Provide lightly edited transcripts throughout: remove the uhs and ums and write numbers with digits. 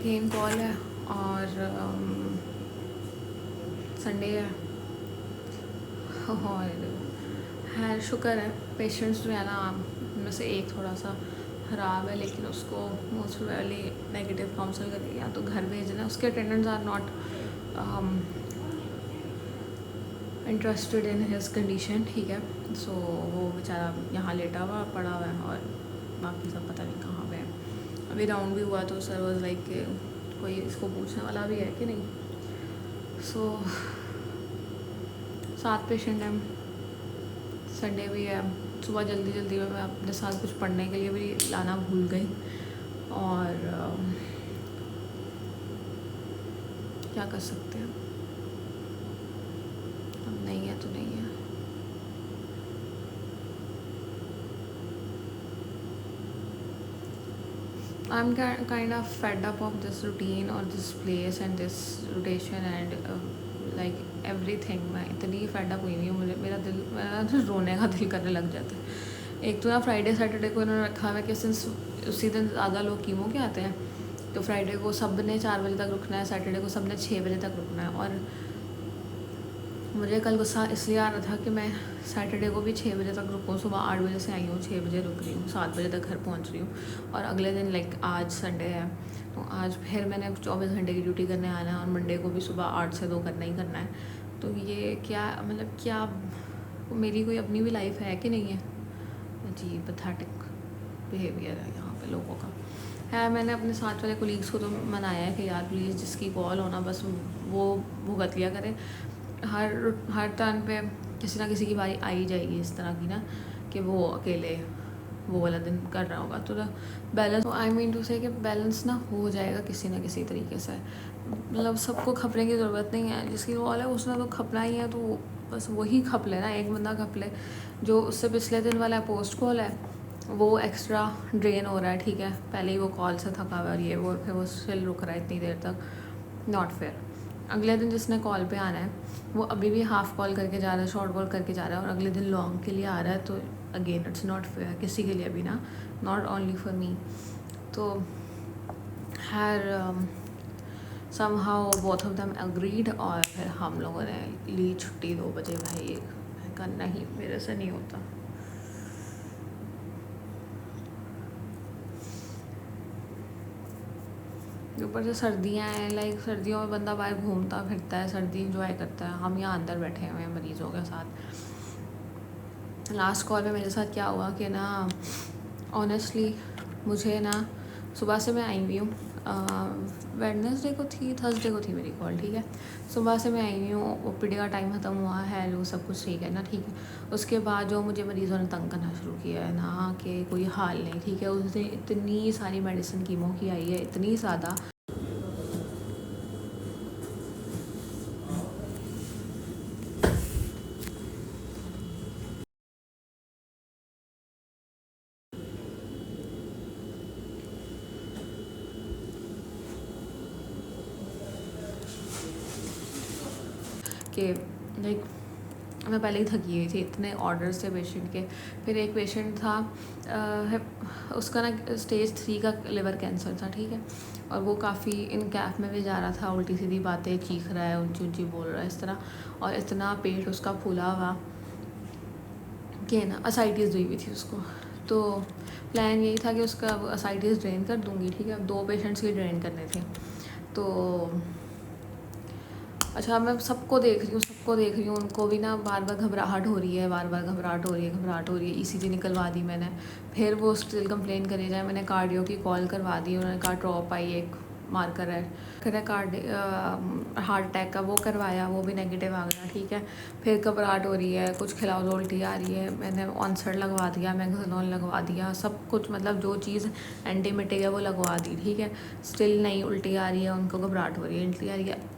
Again call है और Sunday है और है शुक्र है पेशेंट्स जो है ना उनमें से एक थोड़ा सा ख़राब है, लेकिन उसको मोस्ट प्रोबेबली नेगेटिव काउंसल करेंगे या तो घर भेजना है। उसके attendants are not interested in his condition, ठीक है। सो वो बेचारा यहाँ लेटा हुआ पड़ा हुआ है और बाकी सब पता नहीं कहाँ पे है। अभी राउंड भी हुआ तो सर वाज लाइक कोई इसको पूछने वाला भी है कि नहीं। सो 7 पेशेंट हैं, संडे भी है। सुबह जल्दी जल्दी में मैं अपने साथ कुछ पढ़ने के लिए भी लाना भूल गई और क्या कर सकते हैं, अब नहीं है तो नहीं है। I'm kind of fed up of this routine or this place and this rotation and like everything। मैं इतनी फेड अप हुई हुई हूँ, मुझे मेरा तो रोने का दिल करने लग जाता है। एक तो ना फ्राइडे सैटरडे को इन्होंने रखा हुआ है कि सिंस उसी दिन ज़्यादा लोग कीमो के आते हैं, तो फ्राइडे को सब ने 4 बजे तक रुकना है, सैटरडे को सब ने 6 बजे तक रुकना है। और मुझे कल गुस्सा इसलिए आ रहा था कि मैं सैटरडे को भी 6 बजे तक रुकूँ, सुबह 8 बजे से आई हूँ, 6 बजे रुक रही हूँ, 7 बजे तक घर पहुँच रही हूँ। और अगले दिन लाइक आज संडे है तो आज फिर मैंने 24 घंटे की ड्यूटी करने आना है और मंडे को भी सुबह 8 से 2 करना ही करना है। तो ये क्या मतलब क्या मेरी कोई अपनी भी लाइफ है कि नहीं है। अजीब पैथेटिक बिहेवियर है यहाँ पे लोगों का है। मैंने अपने साथ वाले कोलीग्स को तो मनाया है कि यार प्लीज़ जिसकी कॉल होना बस वो भुगत लिया करे। हर टर्न पे किसी ना किसी की बारी आ ही जाएगी इस तरह की ना कि वो अकेले वो वाला दिन कर रहा होगा। तो बैलेंस, तो आई मीन टू से कि बैलेंस ना हो जाएगा किसी ना किसी तरीके से। मतलब सबको खपने की ज़रूरत नहीं है, जिसकी कॉल है उसने तो खपना ही है, तो बस वही खप ले ना, एक बंदा खप ले। जो उससे पिछले दिन वाला पोस्ट कॉल है वो एक्स्ट्रा ड्रेन हो रहा है, ठीक है। पहले ही वो कॉल से थका हुआ ये वो, फिर वो स्टिल रुक रहा है इतनी देर तक, नॉट फेयर। अगले दिन जिसने कॉल पे आना है वो अभी भी हाफ कॉल करके जा रहा है, शॉर्ट कॉल करके जा रहा है, और अगले दिन लॉन्ग के लिए आ रहा है। तो अगेन इट्स नॉट फेयर किसी के लिए भी ना, नॉट ओनली फॉर मी। तो हर somehow both of them agreed और फिर हम लोगों ने ली छुट्टी 2 बजे। भाई करना ही मेरे से नहीं होता। ऊपर से सर्दियाँ हैं, लाइक सर्दियों में बंदा बाहर घूमता फिरता है, सर्दी इंजॉय करता है। हम यहाँ अंदर बैठे हुए हैं मरीज़ों के साथ। लास्ट कॉल में मेरे साथ क्या हुआ कि ना ऑनेस्टली मुझे ना सुबह से मैं आई हुई हूँ, वेडनेसडे को थी, थर्सडे को थी मेरी कॉल, ठीक है। सुबह से मैं आई हुई हूँ, ओपीडी का टाइम ख़त्म हुआ है, जो सब कुछ ठीक है ना, ठीक है। उसके बाद जो मुझे मरीज़ों ने तंग करना शुरू किया है ना कि कोई हाल नहीं, ठीक है। उस दिन इतनी सारी मेडिसिन कीमो की आई है, इतनी ज़्यादा कि लाइक मैं पहले ही थकी हुई थी, इतने ऑर्डर्स थे पेशेंट के। फिर एक पेशेंट था उसका ना स्टेज 3 का लिवर कैंसर था, ठीक है। और वो काफ़ी इन कैफ में भी जा रहा था, उल्टी सीधी बातें चीख रहा है, ऊंची ऊंची बोल रहा है इस तरह, और इतना पेट उसका फूला हुआ कि ना असाइटिस हुई हुई थी उसको। तो प्लान यही था कि उसका असाइटिस ड्रेन कर दूँगी, ठीक है। अब 2 पेशेंट्स की ड्रेन करने थे। तो अच्छा मैं सबको देख रही हूँ, उनको भी ना बार बार घबराहट हो रही है, घबराहट हो रही है। ईसीजी निकलवा दी मैंने, फिर वो स्टिल कंप्लेन करे जाए। मैंने कार्डियो की कॉल करवा दी, उन्होंने कहा ड्रॉप आई, एक मार्कर है हार्ट अटैक का, वो करवाया, वो भी नेगेटिव आ गया, ठीक है। फिर घबराहट हो रही है, कुछ खिलाओ तो उल्टी आ रही है, मैंने ऑनसेट लगवा दिया, मैगजीनोल लगवा दिया, सब कुछ मतलब जो चीज़ एंटीमेटिक है वो लगवा दी, ठीक है। स्टिल नहीं, उल्टी आ रही है, उनको घबराहट हो रही है, उल्टी आ रही है।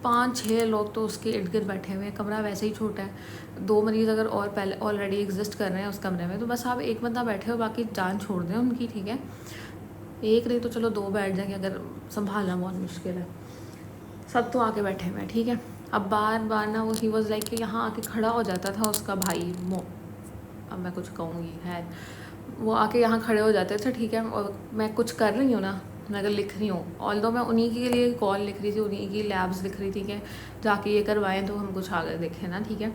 5-6 लोग तो उसके इर्द गिर्द बैठे हुए हैं, कमरा वैसे ही छोटा है। 2 मरीज़ अगर और पहले ऑलरेडी एग्जिस्ट कर रहे हैं उस कमरे में, तो बस आप एक बंदा बैठे हो, बाकी जान छोड़ दें उनकी, ठीक है। एक नहीं तो चलो 2 बैठ जाएंगे, अगर संभालना बहुत मुश्किल है। सब तो आके बैठे हुए हैं, ठीक है। अब बार बार ना वो ही वॉज लाइक कि यहाँ आके खड़ा हो जाता था उसका भाई अब मैं कुछ कहूँगी है, वो आके यहाँ खड़े हो जाते थे, ठीक है। और मैं कुछ कर रही हूँ ना, मैं अगर लिख रही हूँ, ऑल्दो मैं उन्हीं के लिए कॉल लिख रही थी, उन्हीं की लैब्स लिख रही थी कि जाके ये करवाएं तो हम कुछ आगे देखें ना, ठीक है।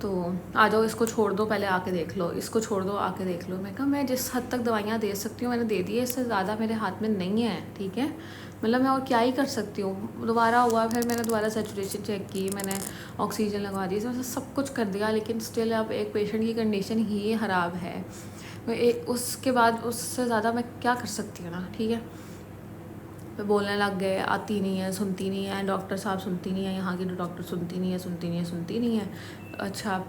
तो आ जाओ, इसको छोड़ दो, पहले आके देख लो, इसको छोड़ दो, आके देख लो। मैं कहा मैं जिस हद तक दवाइयाँ दे सकती हूँ मैंने दे दी है, इससे ज़्यादा मेरे हाथ में नहीं है, ठीक है। मतलब मैं और क्या ही कर सकती हूँ। दोबारा हुआ, फिर मैंने दोबारा सैचुरेशन चेक की, मैंने ऑक्सीजन लगवा दी, इसमें सब कुछ कर दिया, लेकिन स्टिल अब एक पेशेंट की कंडीशन ही ख़राब है। उसके बाद उससे ज़्यादा मैं क्या कर सकती हूँ ना, ठीक है। फिर बोलने लग गए, आती नहीं है, सुनती नहीं है, डॉक्टर साहब सुनती नहीं है, यहाँ की तो डॉक्टर सुनती नहीं है, सुनती नहीं है, सुनती नहीं है। अच्छा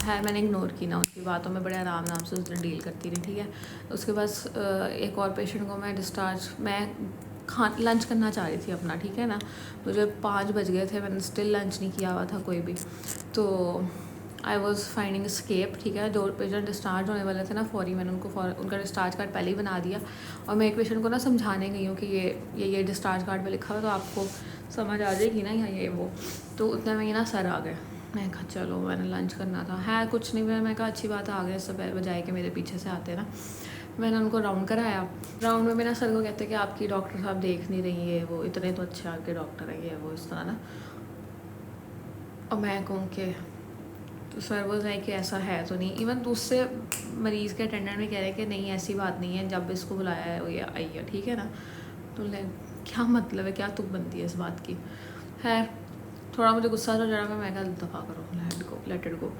है, मैंने इग्नोर की ना उनकी बातों में, बड़े आराम से उस दिन डील करती रही, ठीक है। उसके बाद एक और पेशेंट को मैं डिस्चार्ज, मैं लंच करना चाह रही थी अपना, ठीक है ना। मुझे 5 बज गए थे, मैंने स्टिल लंच नहीं किया हुआ था कोई भी। तो आई वॉज फाइंडिंग स्केप, ठीक है। जो पेशेंट डिस्चार्ज होने वाले थे ना फौरी, मैंने उनका डिस्चार्ज कार्ड पहले ही बना दिया। और मैं एक पेशेंट को ना समझाने गई हूँ कि ये डिस्चार्ज कार्ड पे लिखा हुआ, तो आपको समझ आ जाएगी ना, या ये वो। तो उतने में ये ना सर आ गए। मैं कहा चलो, मैंने लंच करना था, है कुछ नहीं, मैं कहा अच्छी बात आ गए, सब बजाय के मेरे पीछे से आते ना। मैंने उनको राउंड कराया। राउंड में मेरा सर को कहते कि आपकी डॉक्टर साहब देख नहीं रही है, वो इतने तो अच्छे आपके डॉक्टर हैं, ये वो इस तरह ना। और मैं कहूँ कि तो सर वो है कि ऐसा है तो नहीं। इवन दूसरे मरीज़ के अटेंडेंट भी कह रहे हैं कि नहीं ऐसी बात नहीं है, जब इसको बुलाया है वो ये आई है, ठीक है ना। तो क्या मतलब है, क्या तुक बनती है इस बात की। है थोड़ा मुझे गुस्सा तो जरा, मैं कहा दफ़ा करो, लेट इट गो।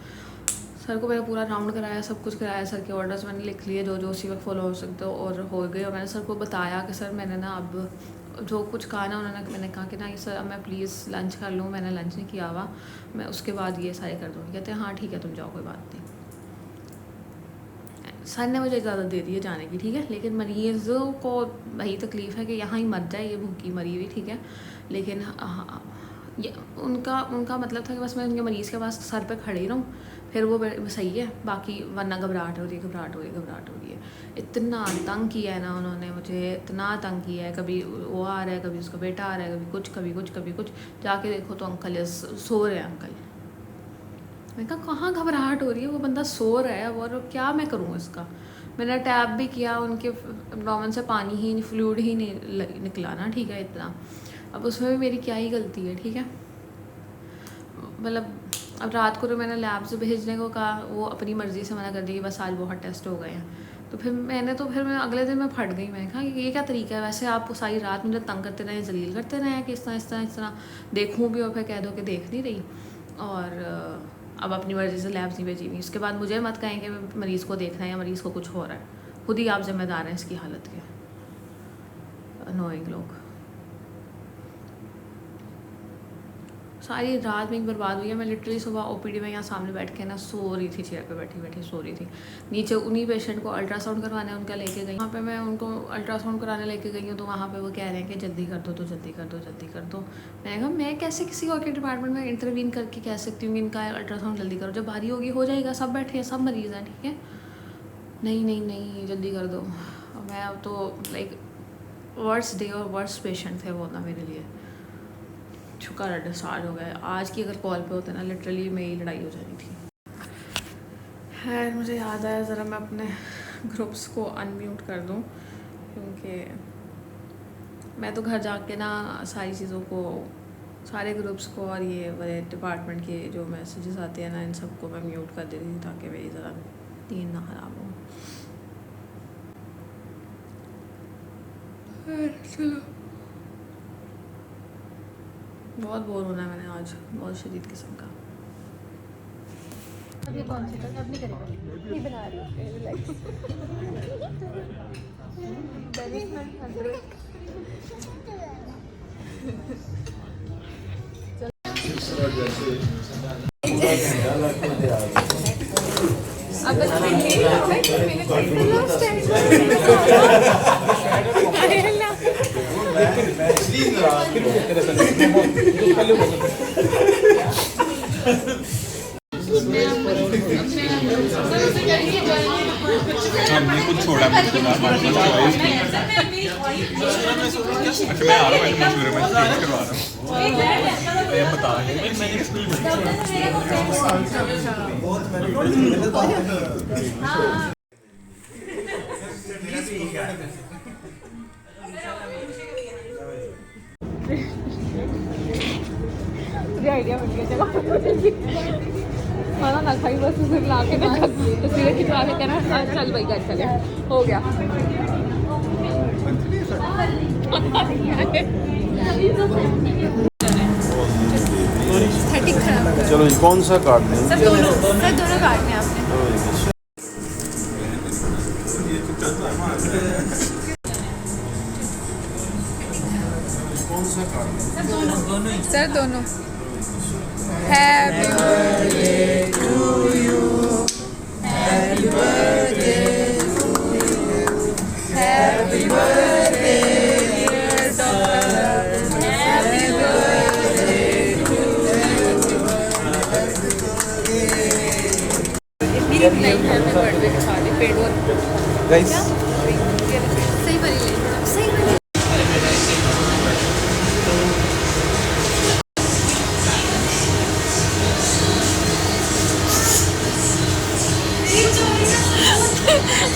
सर को मैंने पूरा राउंड कराया, सब कुछ कराया, सर के ऑर्डर्स मैंने लिख लिए जो जो उसी वक्त फॉलो हो सकते हो, और हो गए। और मैंने सर को बताया कि सर मैंने ना अब जो कुछ कहा ना उन्होंने, मैंने कहा कि ना सर अब मैं प्लीज़ लंच कर लूँ, मैंने लंच नहीं किया हुआ, मैं उसके बाद ये सारे कर दूँगी। कहते हैं हाँ ठीक है तुम जाओ, कोई बात नहीं। सर ने मुझे इजाज़त दे दी है जाने की, ठीक है। लेकिन मरीज़ों को वही तकलीफ़ है कि यहाँ ही मर जाए, ये भूखी मरी हुई, ठीक है। लेकिन ये उनका मतलब था कि बस मैं उनके मरीज़ के पास सर पे खड़ी रहूँ, फिर वो सही है, बाकी वरना घबराहट हो रही है। इतना तंग किया है ना उन्होंने मुझे, इतना तंग किया है। कभी वो आ रहा है, कभी उसका बेटा आ रहा है, कभी कुछ। जाके देखो तो अंकल सो रहे हैं अंकल। मैं कहा कहाँ घबराहट हो रही है, वो बंदा सो रहा है, और क्या मैं करूँ इसका। मैंने टैप भी किया, उनके एब्डोमेन से पानी ही, फ्लूइड ही नहीं निकला ना, ठीक है इतना। अब उसमें भी मेरी क्या ही गलती है, ठीक है। मतलब अब रात को तो मैंने लैब से भेजने को कहा, वो अपनी मर्ज़ी से मना कर दी कि बस आज बहुत टेस्ट हो गए हैं। तो फिर मैं अगले दिन मैं फट गई। मैंने कहा ये क्या तरीका है, वैसे आप सारी रात मुझे तंग करते रहे, जलील करते रहे कि इस तरह देखूँ भी और फिर कह दो कि देख नहीं रही, और अब अपनी मर्ज़ी से लैब्स नहीं भेजी हुई। उसके बाद मुझे मत कहें कि मरीज़ को देखना है या मरीज़ को कुछ हो रहा है, खुद ही आप जिम्मेदार हैं इसकी हालत के। अनोइंग लोग। सारी रात में बर्बाद हुई है। मैं लिटरली सुबह ओपीडी में यहाँ सामने बैठ के ना सो रही थी, चेयर पे बैठी सो रही थी। नीचे उन्हीं पेशेंट को अल्ट्रासाउंड करवाने उनका लेके गई, वहाँ पे मैं उनको अल्ट्रासाउंड कराने लेके गई हूँ, तो वहाँ पे वो कह रहे हैं कि जल्दी कर दो। मैंने कहा मैं कैसे किसी और के डिपार्टमेंट में इंटरवीन करके कह सकती हूँ कि इनका अल्ट्रासाउंड जल्दी करो, जब भारी होगी हो जाएगा, सब बैठे हैं, सब मरीज़ हैं, ठीक है। नहीं जल्दी कर दो। मैं अब तो लाइक वर्स्ट डे और वर्स्ट पेशेंट थे वो ना मेरे लिए। शुक्र है डिस्चार्ज हो गया। आज की अगर कॉल पे होते ना लिटरली मेरी लड़ाई हो जानी थी। खैर मुझे याद आया, ज़रा मैं अपने ग्रुप्स को अनम्यूट कर दूं, क्योंकि मैं तो घर जाके ना सारी चीज़ों को, सारे ग्रुप्स को और ये वाले डिपार्टमेंट के जो मैसेजेस आते हैं ना, इन सबको मैं म्यूट कर देती थी ताकि मेरी ज़रा नींद ना ख़राब हो। चलो बहुत बोर होना है मैंने आज, बहुत शदीद किस्म का। अभी कौन सी था, अब नहीं करेगा, नहीं बना रही हूँ, रिलैक्स। हमने कुछ छोड़ा मुझको ना, मैं आ रहा हूँ, मैं करवा रहा हूँ, ये बता खाना ना खाई बस उसे ला के ना तस्वीरें खिंचवा के कहना चल भाई घर चले, हो गया। चलो जी, कौन सा कार्ड लें? सर दोनों काटने हैं आपने। कौन सा कार्ड लें? सर दोनों। Happy birthday to you, happy birthday to you, happy birthday dear doctor, happy birthday to you. नहीं हैप्पी बर्थडे के साथ पेड़ और गाइस सही बनी ले, सही बनी।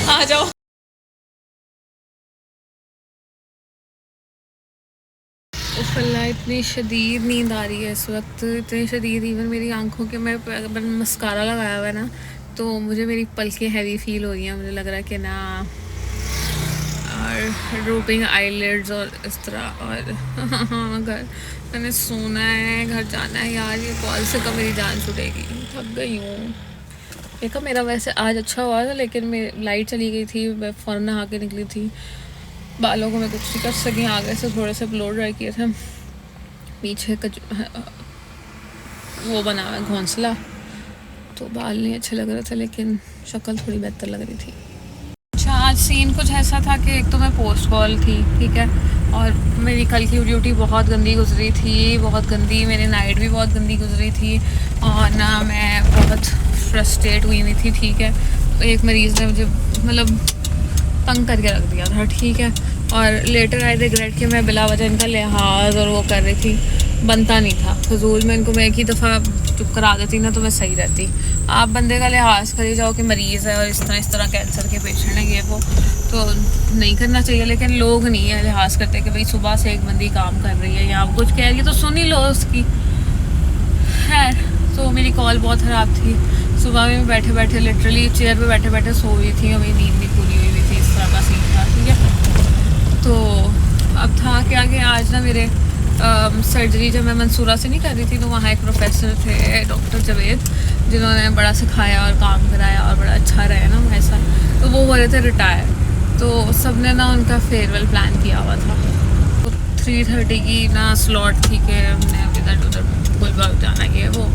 आ जाओ। उफल्ला इतनी शदीद नींद आ रही है इस वक्त, इतनी शदीद, इवन मेरी आंखों के मैंने मस्कारा लगाया हुआ है ना, तो मुझे मेरी पलकें हैवी फील हो रही हैं। मुझे लग रहा है कि ना, और ड्रूपिंग आईलिड्स और इस तरह। और हाँ, घर मैंने सोना है, घर जाना है यार। ये कॉल से कब मेरी जान छूटेगी, थक गई हूँ। देखा मेरा वैसे आज अच्छा हुआ था, लेकिन मेरी लाइट चली गई थी, मैं फ़ौरन नहा के निकली थी। बालों को मैं कुछ नहीं कर सकी, आगे से थोड़े से ब्लो ड्राई किए थे, पीछे वो बना हुआ घोंसला, तो बाल नहीं अच्छे लग रहे थे, लेकिन शक्ल थोड़ी बेहतर लग रही थी। अच्छा, आज सीन कुछ ऐसा था कि एक तो मैं पोस्ट कॉल थी, ठीक है, और मेरी कल की ड्यूटी बहुत गंदी गुजरी थी, बहुत गंदी। मेरी नाइट भी बहुत गंदी गुजरी थी, और ना मैं बहुत फ्रस्ट्रेट हुई हुई थी, ठीक है। एक मरीज़ ने मुझे मतलब तंग करके रख दिया था, ठीक है। और लेटर आई रिग्रेट कि मैं बिला वजह इनका लिहाज और वो कर रही थी, बनता नहीं था। फजूल में इनको मैं एक ही दफ़ा चुप करा देती ना, तो मैं सही रहती। आप बंदे का लिहाज करी जाओ कि मरीज़ है और इस तरह कैंसर के पेशेंट है, ये वो, तो नहीं करना चाहिए। लेकिन लोग नहीं है लिहाज करते कि भाई सुबह से एक बंदी काम कर रही है या आप कुछ कह रही है तो सुन ही लो उसकी। खैर, तो मेरी कॉल बहुत ख़राब थी। सुबह में बैठे बैठे लिटरली चेयर पे बैठे बैठे सो रही थी, और मेरी नींद भी पूरी हुई थी, इस तरह का सीन था, ठीक है। तो अब था क्या कि आज ना मेरे सर्जरी जब मैं मंसूरा से नहीं कर रही थी, तो वहाँ एक प्रोफेसर थे, डॉक्टर जावेद, जिन्होंने बड़ा सिखाया और काम कराया और बड़ा अच्छा रहा ना हमारे साथ। तो वो हो रहे थे रिटायर, तो सब ने ना उनका फेयरवेल प्लान किया हुआ था। तो 3:30 की ना स्लॉट थी कि हमने इधर उधर गुलबाग जाना, ये वो।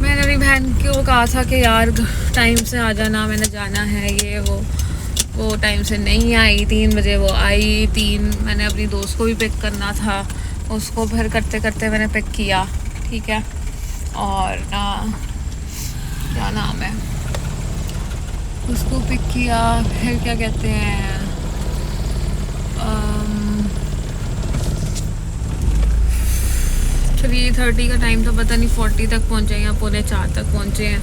मैंने अपनी बहन को कहा था कि यार टाइम से आ जाना, मैंने जाना है, ये वो टाइम से नहीं आई। 3 बजे वो आई, 3 मैंने अपनी दोस्त को भी पिक करना था, उसको फिर करते करते मैंने पिक किया, ठीक है। और ना क्या नाम है, उसको पिक किया, फिर क्या कहते हैं 3:30 का टाइम था, पता नहीं 40 तक पहुँचे या 3:45 तक पहुँचे हैं,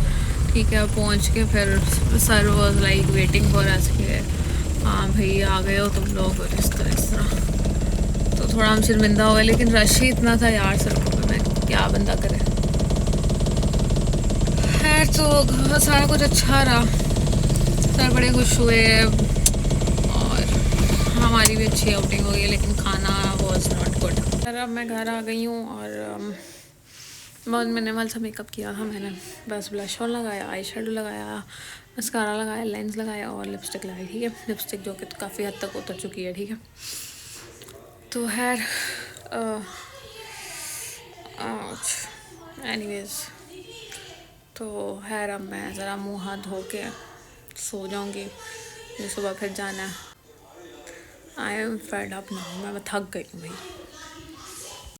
ठीक है। पहुँच के फिर sir was like waiting for us के, हाँ भाई आ गए हो तुम लोग, और इस तरह। तो थोड़ा हम शर्मिंदा हो गए, लेकिन रश ही इतना था यार सड़कों पे, मैं क्या बंदा करे। खैर, तो सारा कुछ अच्छा रहा, सर बड़े खुश हुए, और हमारी भी अच्छी आउटिंग हो गई, लेकिन खाना वॉज नॉट गुड। सर अब मैं घर आ गई हूँ, और बहुत मिनिमल सा मेकअप किया था मैंने, बस ब्लश ऑन लगाया, आई शेडो लगाया, मस्कारा लगाया, लेंस लगाया और लिपस्टिक लगाई, ठीक है। लिपस्टिक जो कि काफ़ी हद तक उतर चुकी है, ठीक है। तो खैर एनीवेज, तो खैर अब मैं ज़रा मुँह हाथ धो के सो जाऊँगी, मुझे सुबह फिर जाना है। I am fed up now, मैं थक गई हूँ भाई।